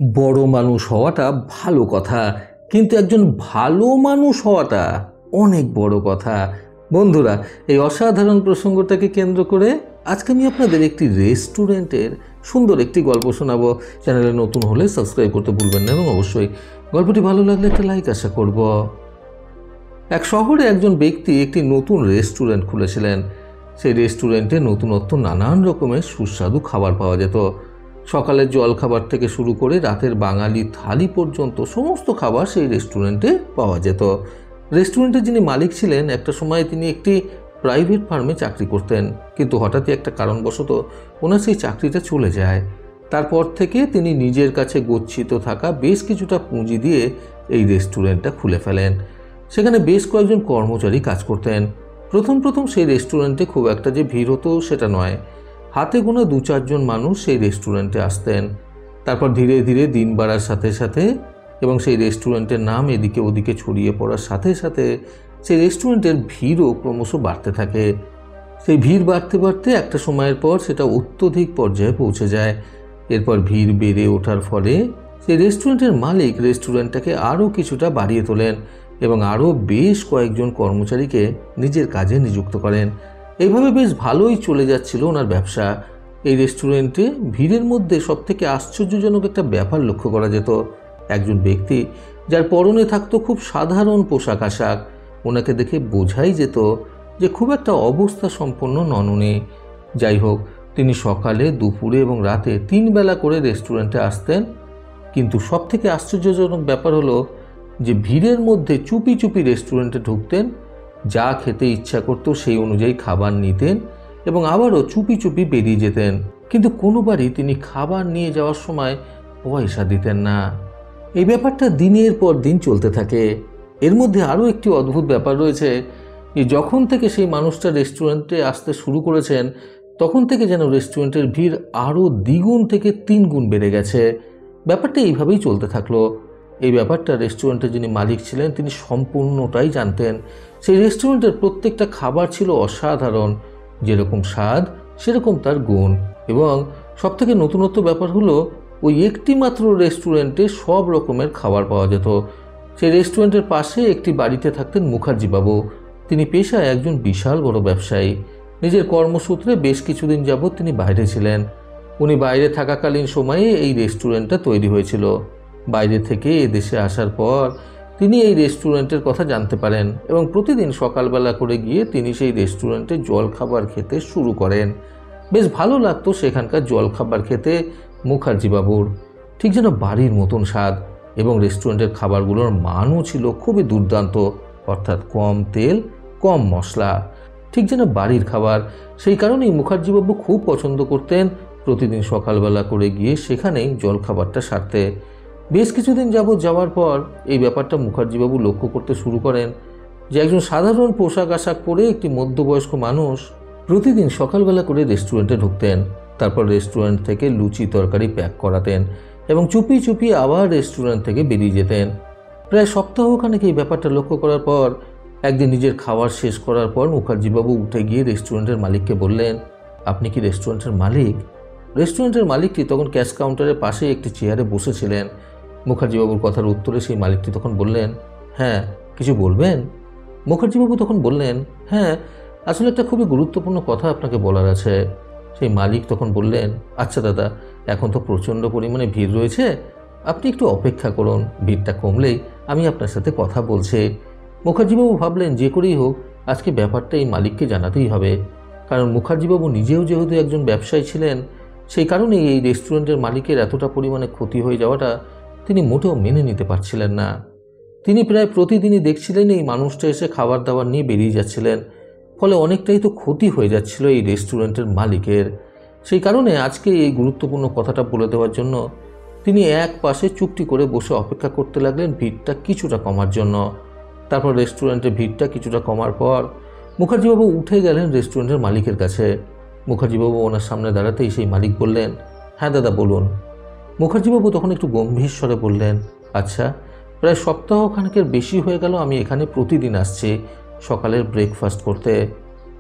বড় মানুষ হওয়াটা ভালো কথা, কিন্তু একজন ভালো মানুষ হওয়াটা অনেক বড় কথা। বন্ধুরা, এই অসাধারণ প্রসঙ্গটাকে কেন্দ্র করে আজকে আমি আপনাদের একটি রেস্টুরেন্টের সুন্দর একটি গল্প শোনাবো। চ্যানেলে নতুন হলে সাবস্ক্রাইব করতে ভুলবেন না এবং অবশ্যই গল্পটি ভালো লাগলে একটা লাইক আশা করব। এক শহরে একজন ব্যক্তি একটি নতুন রেস্টুরেন্ট খুলেছিলেন। সেই রেস্টুরেন্টে নতুনত্ব নানান রকমের সুস্বাদু খাবার পাওয়া যেত। সকালের জল খাবার থেকে শুরু করে রাতের বাঙালি থালি পর্যন্ত সমস্ত খাবার সেই রেস্টুরেন্টে পাওয়া যেত। রেস্টুরেন্টের যিনি মালিক ছিলেন, একটা সময় তিনি একটি প্রাইভেট ফার্মে চাকরি করতেন, কিন্তু হঠাৎই একটা কারণবশত ওনার সেই চাকরিটা চলে যায়। তারপর থেকে তিনি নিজের কাছে গচ্ছিত থাকা বেশ কিছুটা পুঁজি দিয়ে এই রেস্টুরেন্টটা খুলে ফেলেন। সেখানে বেশ কয়েকজন কর্মচারী কাজ করতেন। প্রথম সেই রেস্টুরেন্টে খুব একটা যে ভিড় হতো সেটা নয়, হাতে গোনা 2-4 জন মানুষ সেই রেস্টুরেন্টে আসতেন। তারপর ধীরে ধীরে দিন বাড়ার সাথে সাথে এবং সেই রেস্টুরেন্টের নাম এদিকে ওদিকে ছড়িয়ে পড়ার সাথে সাথে সেই রেস্টুরেন্টের ভিড়ও ক্রমশ বাড়তে থাকে। সেই ভিড় বাড়তে বাড়তে একটা সময়ের পর সেটা অত্যধিক পর্যায়ে পৌঁছে যায়। এরপর ভিড় বেড়ে ওঠার ফলে সেই রেস্টুরেন্টের মালিক রেস্টুরেন্টটাকে আরও কিছুটা বাড়িয়ে তোলেন এবং আরও বেশ কয়েকজন কর্মচারীকে নিজের কাজে নিযুক্ত করেন। এইভাবে বেশ ভালোই চলে যাচ্ছিল ওনার ব্যবসা। এই রেস্টুরেন্টে ভিড়ের মধ্যে সবথেকে আশ্চর্যজনক একটা ব্যাপার লক্ষ্য করা যেত। একজন ব্যক্তি যার পরনে থাকতো খুব সাধারণ পোশাক আশাক, ওনাকে দেখে বোঝাই যেত যে খুব একটা অবস্থা সম্পন্ন নন উনি। যাই হোক, তিনি সকালে, দুপুরে এবং রাতে 3 বেলা করে রেস্টুরেন্টে আসতেন। কিন্তু সবথেকে আশ্চর্যজনক ব্যাপার হলো যে ভিড়ের মধ্যে চুপি চুপি রেস্টুরেন্টে ঢুকতেন, যা খেতে ইচ্ছা করতো সেই অনুযায়ী খাবার নিতেন এবং আবারও চুপি চুপি বেরিয়ে যেতেন। কিন্তু কোনোবারই তিনি খাবার নিয়ে যাওয়ার সময় পয়সা দিতেন না। এই ব্যাপারটা দিনের পর দিন চলতে থাকে। এর মধ্যে আরও একটি অদ্ভুত ব্যাপার রয়েছে যে যখন থেকে সেই মানুষটা রেস্টুরেন্টে আসতে শুরু করেছেন, তখন থেকে যেন রেস্টুরেন্টের ভিড় আরও 2 থেকে 3 গুণ বেড়ে গেছে। ব্যাপারটা এইভাবেই চলতে থাকলো। এই ব্যাপারটা রেস্টুরেন্টের যিনি মালিক ছিলেন তিনি সম্পূর্ণটাই জানতেন। সেই রেস্টুরেন্টের প্রত্যেকটা খাবার ছিল অসাধারণ, যেরকম স্বাদ সেরকম তার গুণ। এবং সবথেকে নতুনত্ব ব্যাপার হলো ওই একটি মাত্র রেস্টুরেন্টে সব রকমের খাবার পাওয়া যেত। সেই রেস্টুরেন্টের পাশে একটি বাড়িতে থাকতেন মুখার্জি বাবু। তিনি পেশায় একজন বিশাল বড় ব্যবসায়ী। নিজের কর্মসূত্রে বেশ কিছুদিন যাবৎ তিনি বাইরে ছিলেন। উনি বাইরে থাকাকালীন সময়ে এই রেস্টুরেন্টটা তৈরি হয়েছিল। বাইরে থেকে এদেশে আসার পর তিনি এই রেস্টুরেন্টের কথা জানতে পারেন এবং প্রতিদিন সকালবেলা করে গিয়ে তিনি সেই রেস্টুরেন্টে জলখাবার খেতে শুরু করেন। বেশ ভালো লাগতো সেখানকার জলখাবার খেতে মুখার্জি বাবুর, ঠিক যেন বাড়ির মতন স্বাদ। এবং রেস্টুরেন্টের খাবারগুলোর মানও ছিল খুবই দুর্দান্ত, অর্থাৎ কম তেল কম মশলা, ঠিক যেন বাড়ির খাবার। সেই কারণেই মুখার্জিবাবু খুব পছন্দ করতেন প্রতিদিন সকালবেলা করে গিয়ে সেখানেই জলখাবারটা সারতে। বেশ কিছুদিন যাওয়ার পর এই ব্যাপারটা মুখার্জিবাবু লক্ষ্য করতে শুরু করেন যে একজন সাধারণ পোশাক আশাক পরে একটি মধ্যবয়স্ক মানুষ প্রতিদিন সকালবেলা করে রেস্টুরেন্টে ঢুকতেন। তারপর রেস্টুরেন্ট থেকে লুচি তরকারি প্যাক করাতেন এবং চুপি চুপি আবার রেস্টুরেন্ট থেকে বেরিয়ে যেতেন। প্রায় সপ্তাহখানেক এই ব্যাপারটা লক্ষ্য করার পর একদিন নিজের খাবার শেষ করার পর মুখার্জিবাবু উঠে গিয়ে রেস্টুরেন্টের মালিককে বললেন, আপনি কি রেস্টুরেন্টের মালিক? রেস্টুরেন্টের মালিকটি তখন ক্যাশ কাউন্টারের পাশে একটি চেয়ারে বসেছিলেন। মুখার্জিবাবুর কথার উত্তরে সেই মালিকটি তখন বললেন, হ্যাঁ, কিছু বলবেন? মুখার্জিবাবু তখন বললেন, হ্যাঁ, আসলে একটা খুবই গুরুত্বপূর্ণ কথা আপনাকে বলার আছে। সেই মালিক তখন বললেন, আচ্ছা দাদা, এখন তো প্রচণ্ড পরিমাণে ভিড় রয়েছে, আপনি একটু অপেক্ষা করুন, ভিড়টা কমলেই আমি আপনার সাথে কথা বলছি। মুখার্জিবাবু ভাবলেন যে করেই হোক আজকে ব্যাপারটা এই মালিককে জানাতেই হবে, কারণ মুখার্জিবাবু নিজেও যেহেতু একজন ব্যবসায়ী ছিলেন, সেই কারণেই এই রেস্টুরেন্টের মালিকের এতটা পরিমাণে ক্ষতি হয়ে যাওয়াটা তিনি মোটেও মেনে নিতে পারছিলেন না। তিনি প্রায় প্রতিদিনই দেখছিলেন এই মানুষটা এসে খাবার দাবার নিয়ে বেরিয়ে যাচ্ছিলেন, ফলে অনেকটাই তো ক্ষতি হয়ে যাচ্ছিল এই রেস্টুরেন্টের মালিকের। সেই কারণে আজকে এই গুরুত্বপূর্ণ কথাটা বলে দেওয়ার জন্য তিনি এক পাশে চুপটি করে বসে অপেক্ষা করতে লাগলেন ভিড়টা কিছুটা কমার জন্য। তারপর রেস্টুরেন্টের ভিড়টা কিছুটা কমার পর মুখার্জিবাবু উঠে গেলেন রেস্টুরেন্টের মালিকের কাছে। মুখার্জিবাবু ওনার সামনে দাঁড়াতেই সেই মালিক বললেন, হ্যাঁ দাদা, বলুন। মুখার্জিবাবু তখন একটু গম্ভীর স্বরে বললেন, আচ্ছা, প্রায় সপ্তাহখানেকের বেশি হয়ে গেল আমি এখানে প্রতিদিন আসছি সকালের ব্রেকফাস্ট করতে।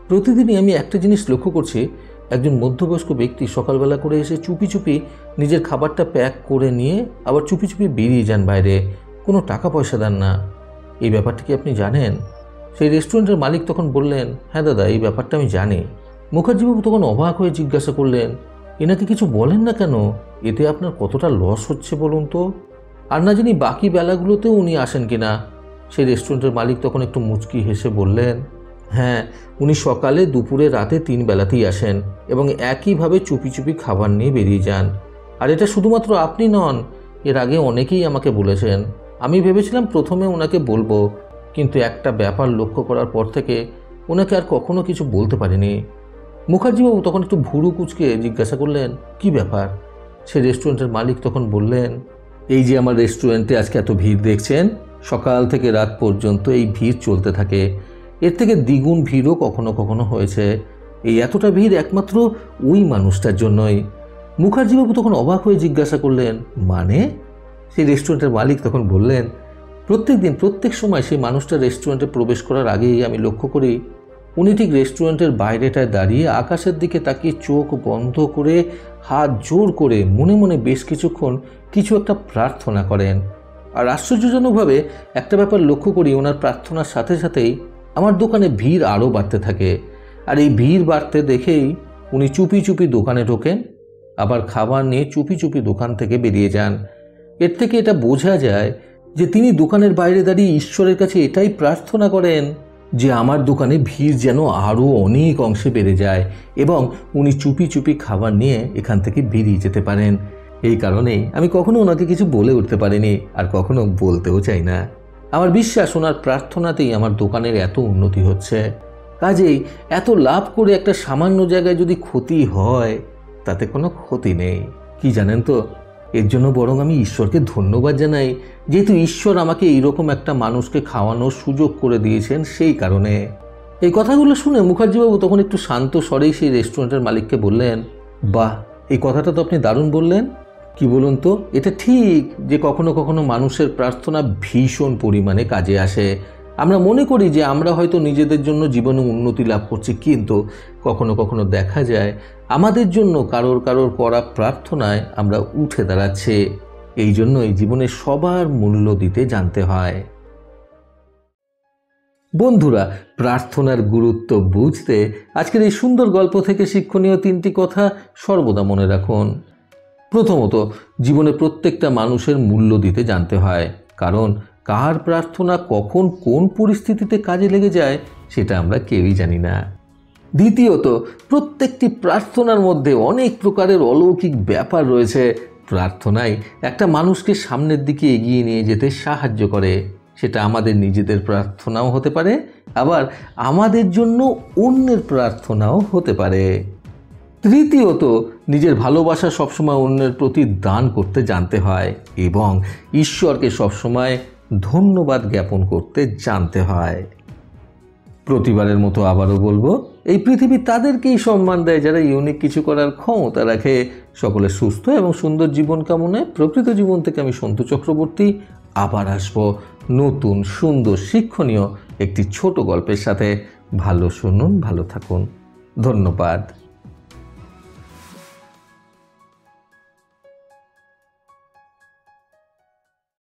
প্রতিদিনই আমি একটা জিনিস লক্ষ্য করছি একজন মধ্যবয়স্ক ব্যক্তি সকালবেলা করে এসে চুপি চুপি নিজের খাবারটা প্যাক করে নিয়ে আবার চুপি চুপি বেরিয়ে যান বাইরে, কোনো টাকা পয়সা দেন না। এই ব্যাপারটা কি আপনি জানেন? সেই রেস্টুরেন্টের মালিক তখন বললেন, হ্যাঁ দাদা, এই ব্যাপারটা আমি জানি। মুখার্জিবাবু তখন অবাক হয়ে জিজ্ঞাসা করলেন, এনাকে কিছু বলেন না কেন? এতে আপনার কতটা লস হচ্ছে বলুন তো। আর না জানি বাকি বেলাগুলোতেও উনি আসেন কিনা। সেই রেস্টুরেন্টের মালিক তখন একটু মুচকি হেসে বললেন, হ্যাঁ, উনি সকালে, দুপুরে, রাতে 3 বেলাতেই আসেন এবং একইভাবে চুপি চুপি খাবার নিয়ে বেরিয়ে যান। আর এটা শুধুমাত্র আপনি নন, এর আগে অনেকেই আমাকে বলেছেন। আমি ভেবেছিলাম প্রথমে ওনাকে বলবো, কিন্তু একটা ব্যাপার লক্ষ্য করার পর থেকে ওনাকে আর কখনো কিছু বলতে পারিনি। মুখার্জিবাবু তখন একটু ভুরু কুঁচকে জিজ্ঞাসা করলেন, কি ব্যাপার? সে রেস্টুরেন্টের মালিক তখন বললেন, এই যে আমার রেস্টুরেন্টে আজকে এত ভিড় দেখছেন, সকাল থেকে রাত পর্যন্ত এই ভিড় চলতে থাকে। এর থেকে দ্বিগুণ ভিড়ও কখনো কখনো হয়েছে। এই এতটা ভিড় একমাত্র ওই মানুষটার জন্যই। মুখার্জিবাবু তখন অবাক হয়ে জিজ্ঞাসা করলেন, মানে? সেই রেস্টুরেন্টের মালিক তখন বললেন, প্রত্যেক দিন প্রত্যেক সময় সেই মানুষটা রেস্টুরেন্টে প্রবেশ করার আগেই আমি লক্ষ্য করি উনি ঠিক রেস্টুরেন্টের বাইরেটায় দাঁড়িয়ে আকাশের দিকে তাকিয়ে চোখ বন্ধ করে হাত জোর করে মনে মনে বেশ কিছুক্ষণ কিছু একটা প্রার্থনা করেন। আর আশ্চর্যজনকভাবে একটা ব্যাপার লক্ষ্য করি, ওনার প্রার্থনার সাথে সাথেই আমার দোকানে ভিড় আরও বাড়তে থাকে। আর এই ভিড় বাড়তে দেখেই উনি চুপি চুপি দোকানে ঢোকেন, আবার খাবার নিয়ে চুপি চুপি দোকান থেকে বেরিয়ে যান। এর থেকে এটা বোঝা যায় যে তিনি দোকানের বাইরে দাঁড়িয়ে ঈশ্বরের কাছে এটাই প্রার্থনা করেন যে আমার দোকানে ভিড় যেন আরও অনেক অংশে বেড়ে যায় এবং উনি চুপি চুপি খাবার নিয়ে এখান থেকে বেরিয়ে যেতে পারেন। এই কারণেই আমি কখনো ওনাকে কিছু বলে উঠতে পারিনি, আর কখনো বলতেও চাই না। আমার বিশ্বাস ওনার প্রার্থনাতেই আমার দোকানের এত উন্নতি হচ্ছে। কাজেই এত লাভ করে একটা সামান্য জায়গায় যদি ক্ষতি হয়, তাতে কোনো ক্ষতি নেই। কি জানেন তো, এর জন্য বরং আমি ঈশ্বরকে ধন্যবাদ জানাই, যেহেতু ঈশ্বর আমাকে এইরকম একটা মানুষকে খাওয়ানোর সুযোগ করে দিয়েছেন। সেই কারণে এই কথাগুলো শুনে মুখার্জিবাবু তখন একটু শান্ত স্বরেই সেই রেস্টুরেন্টের মালিককে বললেন, বাহ, এই কথাটা তো আপনি দারুণ বললেন। কি বলুন তো, এটা ঠিক যে কখনো কখনো মানুষের প্রার্থনা ভীষণ পরিমাণে কাজে আসে। আমরা মনে করি যে আমরা হয়তো নিজেদের জন্য জীবনে উন্নতি লাভ করছি, কিন্তু কখনো কখনো দেখা যায় আমাদের জন্য কারোর কারোর করা প্রার্থনায় আমরা উঠে দাঁড়াচ্ছি। এই জন্যই জীবনে সবার মূল্য দিতে জানতে হয়। বন্ধুরা, প্রার্থনার গুরুত্ব বুঝতে আজকের এই সুন্দর গল্প থেকে শিক্ষণীয় 3টি কথা সর্বদা মনে রাখুন। প্রথমত, জীবনে প্রত্যেকটা মানুষের মূল্য দিতে জানতে হয়, কারণ কার প্রার্থনা কখন কোন পরিস্থিতিতে কাজে লেগে যায় সেটা আমরা কেউই জানি না। দ্বিতীয়ত, প্রত্যেকটি প্রার্থনার মধ্যে অনেক প্রকারের অলৌকিক ব্যাপার রয়েছে। প্রার্থনাই একটা মানুষকে সামনের দিকে এগিয়ে নিয়ে যেতে সাহায্য করে। সেটা আমাদের নিজেদের প্রার্থনাও হতে পারে, আবার আমাদের জন্য অন্যের প্রার্থনাও হতে পারে। তৃতীয়ত, নিজের ভালোবাসা সবসময় অন্যের প্রতি দান করতে জানতে হয় এবং ঈশ্বরকে সবসময় ধন্যবাদ জ্ঞাপন করতে জানতে হয়। প্রতিবারের মতো আবারও বলবো, এই পৃথিবী তাদেরকেই সম্মান দেয় যারা ইউনিক কিছু করার ক্ষমতা রাখে। সকলের সুস্থ এবং সুন্দর জীবন কামনায় প্রকৃত জীবন থেকে আমি সন্তু চক্রবর্তী আবার আসবো নতুন সুন্দর শিক্ষণীয় একটি ছোট গল্পের সাথে। ভালো শুনুন, ভালো থাকুন। ধন্যবাদ।